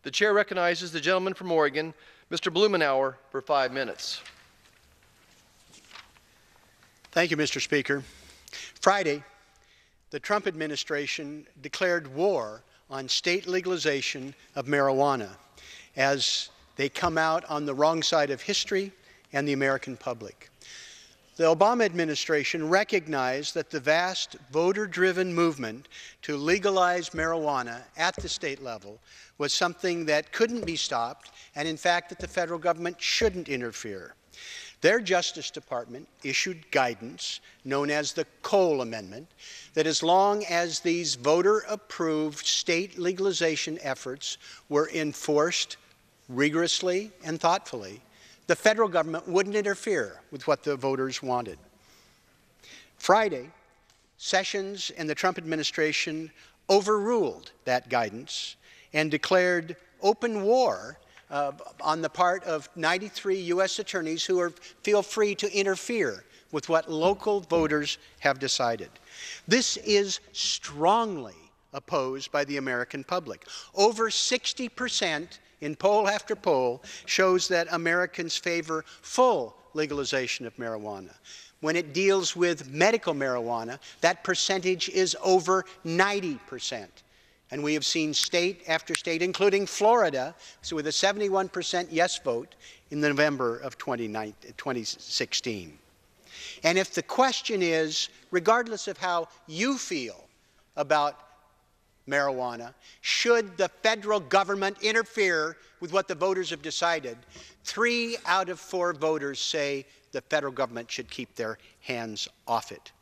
The chair recognizes the gentleman from Oregon, Mr. Blumenauer, for 5 minutes. Thank you, Mr. Speaker. Friday, the Trump administration declared war on state legalization of marijuana as they come out on the wrong side of history and the American public. The Obama administration recognized that the vast voter-driven movement to legalize marijuana at the state level was something that couldn't be stopped, and in fact that the federal government shouldn't interfere. Their Justice Department issued guidance known as the Cole Amendment that as long as these voter-approved state legalization efforts were enforced rigorously and thoughtfully, the federal government wouldn't interfere with what the voters wanted. Friday, Sessions and the Trump administration overruled that guidance and declared open war on the part of 93 U.S. attorneys who feel free to interfere with what local voters have decided. This is strongly opposed by the American public. Over 60% in poll after poll shows that Americans favor full legalization of marijuana. When it deals with medical marijuana, that percentage is over 90%. And we have seen state after state, including Florida, so with a 71% yes vote in November of 2016. And if the question is, regardless of how you feel about marijuana, should the federal government interfere with what the voters have decided, 3 out of 4 voters say the federal government should keep their hands off it.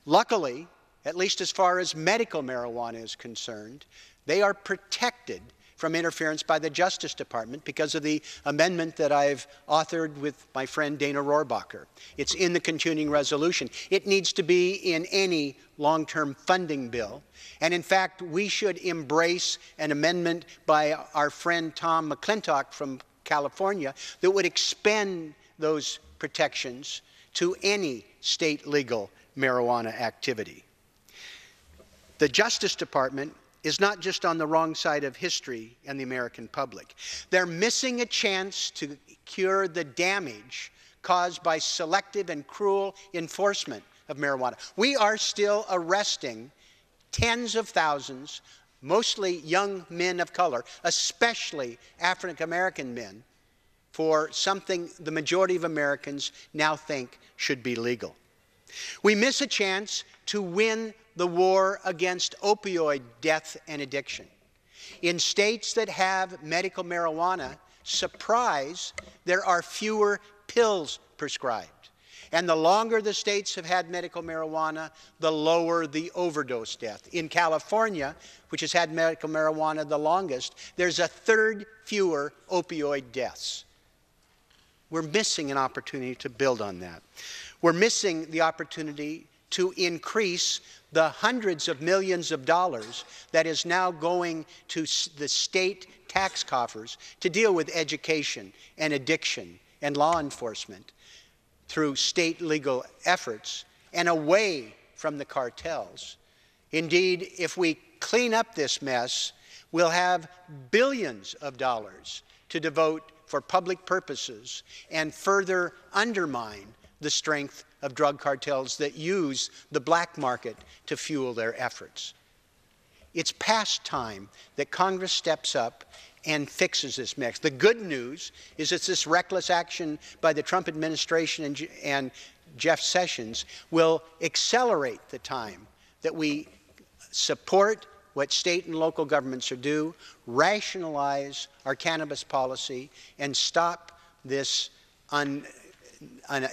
Luckily, at least as far as medical marijuana is concerned, they are protected from interference by the Justice Department because of the amendment that I've authored with my friend Dana Rohrabacher. It's in the continuing resolution. It needs to be in any long-term funding bill. And in fact, we should embrace an amendment by our friend Tom McClintock from California that would expand those protections to any state legal marijuana activity. The Justice Department is not just on the wrong side of history and the American public. They're missing a chance to cure the damage caused by selective and cruel enforcement of marijuana. We are still arresting tens of thousands, mostly young men of color, especially African American men, for something the majority of Americans now think should be legal. We miss a chance to win the war against opioid death and addiction. In states that have medical marijuana, surprise, there are fewer pills prescribed. And the longer the states have had medical marijuana, the lower the overdose death. In California, which has had medical marijuana the longest, there's 1/3 fewer opioid deaths. We're missing an opportunity to build on that. We're missing the opportunity to increase the hundreds of millions of dollars that is now going to the state tax coffers to deal with education and addiction and law enforcement through state legal efforts and away from the cartels. Indeed, if we clean up this mess, we'll have billions of dollars to devote for public purposes and further undermine the strength of drug cartels that use the black market to fuel their efforts. It's past time that Congress steps up and fixes this mess. The good news is that this reckless action by the Trump administration and Jeff Sessions will accelerate the time that we support what state and local governments are due, rationalize our cannabis policy, and stop this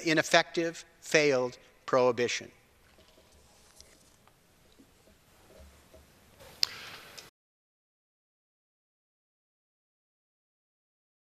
ineffective, failed prohibition.